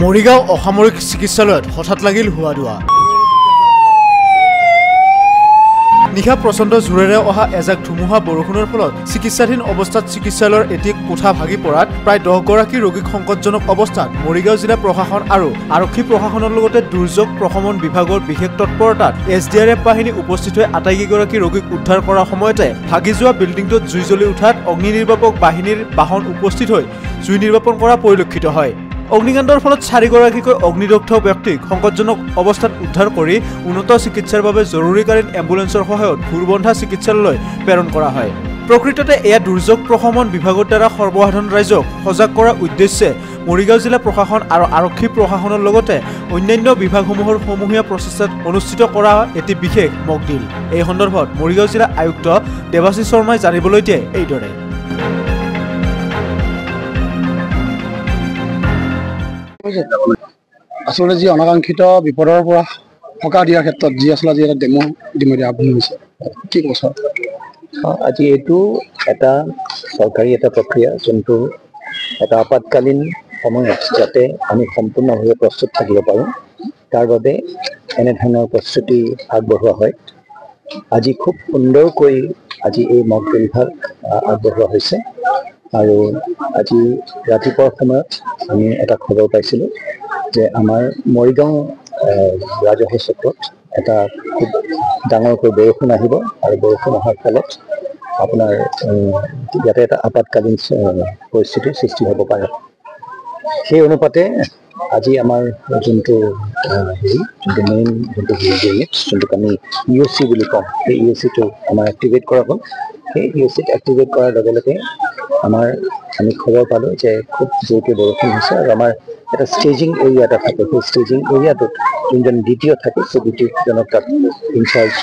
মৰিগাঁও অসামৰিক চিকিৎসালয়ত হঠাৎ লাগিল হুৱাদুৱা। নিশা প্ৰচণ্ড জোৰেৰে অহা এজাক ধুমুহা বৰষুণৰ ফলত চিকিৎসাধীন অৱস্থাত চিকিৎসালয়ৰ এটি কোঠা ভাগি পৰাত প্ৰায় 10 গৰাকী ৰোগীক সংকটজনক অৱস্থাত মৰিগাঁও জিলা প্ৰশাসন আৰু আৰক্ষী প্ৰশাসনৰ লগতে দুৰ্যোগ প্ৰশমন বিভাগৰ বিশেষ তৎপৰতাত SDRF বাহিনী উপস্থিত হৈ আটাইকেইগৰাকী ৰোগীক উদ্ধাৰ কৰাৰ সময়তে ভাগি যোৱা বিল্ডিংটোত জুই জ্বলি উঠাত অগ্নি নিৰ্বাপক বাহিনীৰ বাহন উপস্থিত হৈ জুই নিৰ্বাপন কৰা পৰিলক্ষিত হয়। অগ্নিকাণ্ডৰ ফলত 4 গৰাকীকৈ অগ্নিদগ্ধ ব্যক্তিক সংকটজনক অৱস্থাত উদ্ধাৰ কৰি উন্নত চিকিৎসাৰ বাবে জৰুৰীকালীন এম্বুলেন্সৰ সহায়ত ঘূৰবন্ধা চিকিৎসালয়লৈ প্ৰেৰণ কৰা হয়। প্ৰকৃততে এয়া দুৰ্যোগ প্ৰশমন বিভাগৰ দ্বাৰা সৰ্বসাধাৰণ ৰাইজক সজাগ কৰাৰ উদ্দেশ্যে মৰিগাঁও জিলা প্ৰশাসন আৰু আৰক্ষী প্ৰশাসনৰ লগতে অন্যান্য বিভাগসমূহৰ সমূহীয়া প্ৰচেষ্টাত অনুষ্ঠিত কৰা এটি বিশেষ মকডিল। এই সন্দৰ্ভত মৰিগাঁও জিলা আয়ুক্ত দেৱাশীষ শৰ্মাই জানিবলৈ দিয়ে এইদৰে। আসলে যি অনাকাংক্ষিত বিপদৰ পৰা সকাহ দিয়াৰ ক্ষেত্ৰত যি আচলতে আজি এটা ডেমো আৰম্ভ হৈছে, কি ক'ব ছাৰ? আজি এইটো এটা চৰকাৰী এটা প্ৰক্ৰিয়া, যোনটো এটা আপতকালীন সময়ত যাতে আমি সম্পূৰ্ণভাৱে প্ৰস্তুত থাকিব পাৰোঁ, তাৰ বাবে এনেধৰণৰ প্ৰস্তুতি আগবঢ়োৱা হয়। আজি খুব সুন্দৰকৈ আজি এই মক ড্ৰিলভাগ আগবঢ়োৱা হৈছে আৰু আজি ৰাতিপুৱাৰ সময়ত আমি এটা খবৰ পাইছিলোঁ যে আমাৰ মৰিগাঁও ৰাজহুৱা চক্ৰত এটা খুব ডাঙৰকৈ বৰষুণ আহিব আৰু বৰষুণ অহাৰ ফলত আপোনাৰ ইয়াতে এটা আপতকালীন পৰিস্থিতিৰ সৃষ্টি হ'ব পাৰে। সেই অনুপাতে আজি আমাৰ যোনটো মেইন যোনটোক আমি EOC বুলি কওঁ, সেই EOC-টো আমাৰ এক্টিভেট কৰা হ'ল। সেই EOC-ত এক্টিভেট কৰাৰ লগে লগে আমি খবৰ পালোঁ যে খুব জোৰকৈ বৰষুণ হৈছে আৰু আমাৰ এটা ষ্টেজিং এৰিয়া এটা থাকে। সেই ষ্টেজিং এৰিয়াটোত যোনজন DTO থাকে, সেই DTOজনক তাত ইনচাৰ্জ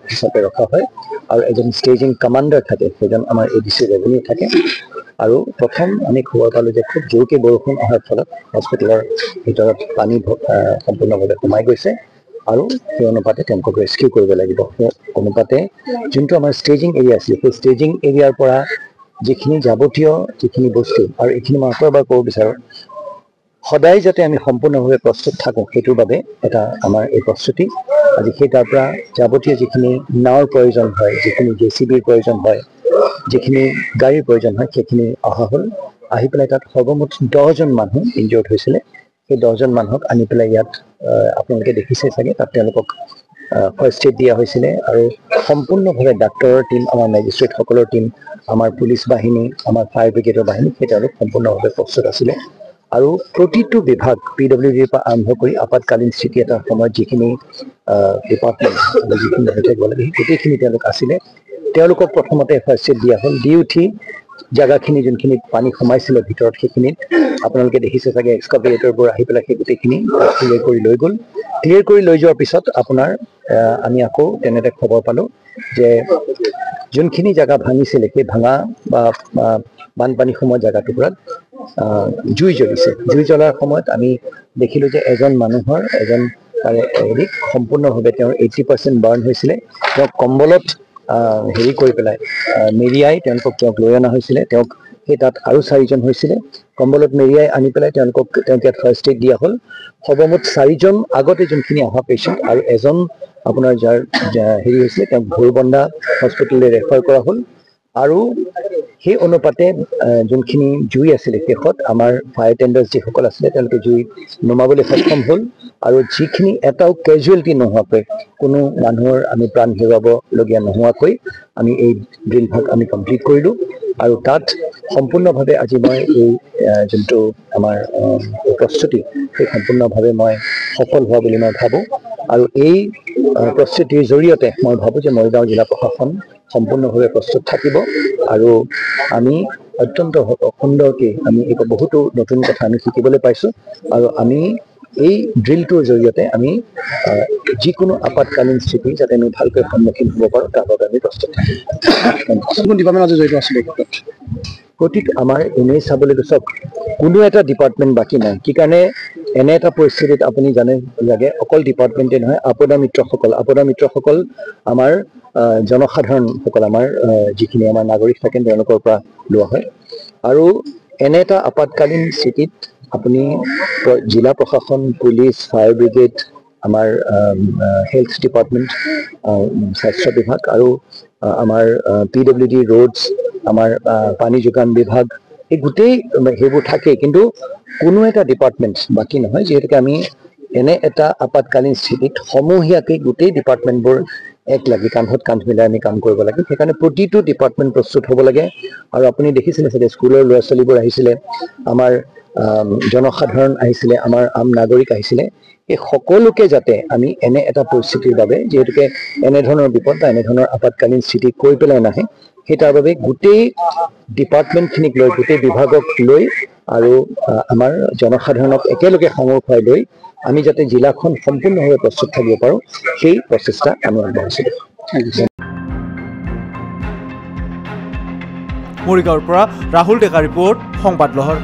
হিচাপে ৰখা হয় আৰু এজন ষ্টেজিং কমাণ্ডাৰ থাকে, সেইজন আমাৰ ADC ৰেভিনিউ থাকে। আৰু প্ৰথম আমি খবৰ পালোঁ যে খুব জোৰকৈ বৰষুণ অহাৰ ফলত হস্পিটেলৰ ভিতৰত পানী সম্পূৰ্ণভাৱে সোমাই গৈছে আৰু সেই অনুপাতে তেওঁলোকক ৰেস্কিউ কৰিব লাগিব। সেই অনুপাতে যোনটো আমাৰ ষ্টেজিং এৰিয়া আছিল, সেই ষ্টেজিং এৰিয়াৰ পৰা যিখিনি যাৱতীয় যিখিনি বস্তু, আৰু এইখিনি মই আকৌ এবাৰ ক'ব বিচাৰোঁ, সদায় যাতে আমি সম্পূৰ্ণভাৱে প্ৰস্তুত থাকোঁ, সেইটোৰ বাবে এটা আমাৰ এই প্ৰস্তুতি। আজি সেই তাৰ পৰা যাৱতীয় যিখিনি নাৱৰ প্ৰয়োজন হয়, যিখিনি JCBৰ প্ৰয়োজন হয়, যিখিনি গাড়ীৰ প্ৰয়োজন হয়, সেইখিনি অহা হ'ল। আহি পেলাই তাত সৰ্বমুঠ 10জন মানুহ ইনজিয়ৰ্ড হৈছিলে। সেই 10জন মানুহক আনি পেলাই ইয়াত আপোনালোকে দেখিছে চাগে, তাত তেওঁলোকক ফাৰ্ষ্ট এইড দিয়া হৈছিলে আৰু সম্পূৰ্ণভাৱে ডাক্তৰৰ টীম, আমাৰ মেজিষ্ট্ৰেটসকলৰ টীম, আমাৰ পুলিচ বাহিনী, আমাৰ ফায়াৰ ব্ৰিগেডৰ বাহিনী, সেই তেওঁলোক সম্পূৰ্ণভাৱে প্ৰস্তুত আছিলে। আৰু প্ৰতিটো বিভাগ PWDৰ পৰা আৰম্ভ কৰি আপতকালীন স্থিতি এটাৰ সময়ত যিখিনি ডিপাৰ্টমেণ্ট যিখিনি হৈ থাকিব লাগে, গোটেইখিনি তেওঁলোক আছিলে। তেওঁলোকক প্ৰথমতে ফাৰ্ষ্ট এইড দিয়া হ'ল। দি উঠি জেগাখিনি যোনখিনিত পানী সোমাইছিলে ভিতৰত, সেইখিনিত আপোনালোকে দেখিছে চাগে এক্সকাভেটৰবোৰ আহি পেলাই সেই গোটেইখিনি ক্লিয়াৰ কৰি লৈ গ'ল। ক্লিয়াৰ কৰি লৈ যোৱাৰ পিছত আপোনাৰ আমি আকৌ তেনেতে খবৰ পালোঁ যে যোনখিনি জেগা ভাঙিছিলে, সেই ভাঙা বা বানপানী সময়ত জেগা টুকুৰাত জুই জ্বলিছে। জুই জ্বলাৰ সময়ত আমি দেখিলোঁ যে এজন মানুহৰ সম্পূৰ্ণভাৱে তেওঁৰ 80% বাৰ্ণ হৈছিলে। তেওঁক কম্বলত কৰি পেলাই মেৰিয়াই তেওঁক লৈ অনা হৈছিলে। তেওঁক সেই তাত আৰু 4জন হৈছিলে, কম্বলত মেৰিয়াই আনি পেলাই তেওঁক ইয়াত ফাৰ্ষ্ট এইড দিয়া হ'ল। সৰ্বমুঠ 4জন আগতে যোনখিনি অহা পেচেণ্ট আৰু এজন আপোনাৰ যাৰ হৈছিলে, তেওঁক ঘূৰবন্ধা হস্পিটেললৈ ৰেফাৰ কৰা হ'ল। আৰু সেই অনুপাতে যোনখিনি জুই আছিলে, শেষত আমাৰ ফায়াৰ টেণ্ডাৰ্ছ যিসকল আছিলে, তেওঁলোকে জুই নুমাবলৈ সক্ষম হ'ল। আৰু যিখিনি এটাও কেজুৱেলিটি নোহোৱাকৈ, কোনো মানুহৰ আমি প্ৰাণ হেৰুৱাবলগীয়া নোহোৱাকৈ আমি এই ড্ৰিলভাগ আমি কমপ্লিট কৰিলোঁ। আৰু তাত সম্পূৰ্ণভাৱে আজি মই এই যোনটো আমাৰ প্ৰস্তুতি, সেই সম্পূৰ্ণভাৱে মই সফল হোৱা বুলি মই ভাবোঁ। আৰু এই প্ৰস্তুতিৰ জৰিয়তে মই ভাবোঁ যে মৰিগাঁও জিলা প্ৰশাসন সম্পূৰ্ণভাৱে প্ৰস্তুত থাকিব আৰু আমি অত্যন্ত সুন্দৰকৈ আমি বহুতো নতুন কথা আমি শিকিবলৈ পাইছোঁ। আৰু আমি এই ড্ৰিলটোৰ জৰিয়তে আমি যিকোনো আপতকালীন স্থিতি যাতে আমি ভালকৈ সন্মুখীন হ'ব পাৰোঁ, তাৰ বাবে আমি প্ৰস্তুত থাকিম। ডিপাৰ্টমেণ্ট আজি জড়িত আছিলে প্ৰতিটো আমাৰ এনেই চাবলৈ চাওক, কোনো এটা ডিপাৰ্টমেণ্ট বাকী নাই। কি কাৰণে এনে এটা পৰিস্থিতিত আপুনি জানে লাগে, অকল ডিপাৰ্টমেণ্টে নহয়, আপদা মিত্ৰসকল আমাৰ জনসাধাৰণসকল, আমাৰ যিখিনি আমাৰ নাগৰিক থাকে, তেওঁলোকৰ পৰা লোৱা হয়। আৰু এনে এটা আপতকালীন স্থিতিত আপুনি জিলা প্ৰশাসন, পুলিচ, ফায়াৰ ব্ৰিগেড, আমাৰ হেল্থ ডিপাৰ্টমেণ্ট, স্বাস্থ্য বিভাগ আৰু আমাৰ PWD ৰোডছ, আমাৰ পানী যোগান বিভাগ, এই গোটেই সেইবোৰ থাকে, কিন্তু কোনো এটা ডিপাৰ্টমেণ্ট বাকী নহয়, যিহেতুকে আমি এনে এটা আপতকালীন স্থিতিত সমূহীয়াকৈ গোটেই ডিপাৰ্টমেণ্টবোৰ এক লাগি কান্ধত কান্ধ মিলাই আমি কাম কৰিব লাগে। সেইকাৰণে প্ৰতিটো ডিপাৰ্টমেণ্ট প্ৰস্তুত হ'ব লাগে। আৰু আপুনি দেখিছিলে চাগে স্কুলৰ ল'ৰা ছোৱালীবোৰ আহিছিলে, আমাৰ জনসাধাৰণ আহিছিলে, আমাৰ আম নাগৰিক আহিছিলে, এই সকলোকে যাতে আমি এনে এটা পৰিস্থিতিৰ বাবে, যিহেতুকে এনেধৰণৰ বিপদ বা এনেধৰণৰ আপতকালীন স্থিতি কৈ পেলাই নাহে, সেই তাৰ বাবে গোটেই ডিপাৰ্টমেণ্টখিনিক লৈ, গোটেই বিভাগক লৈ আৰু আমাৰ জনসাধাৰণক একেলগে সাঙুৰ খুৱাই লৈ আমি যাতে জিলাখন সম্পূৰ্ণভাৱে প্ৰস্তুত থাকিব পাৰোঁ, সেই প্ৰচেষ্টা আমি আগবঢ়াইছিলোঁ। মৰিগাঁৱৰ পৰা ৰাহুল ডেকা ৰিপৰ্ট, সংবাদ লহৰ।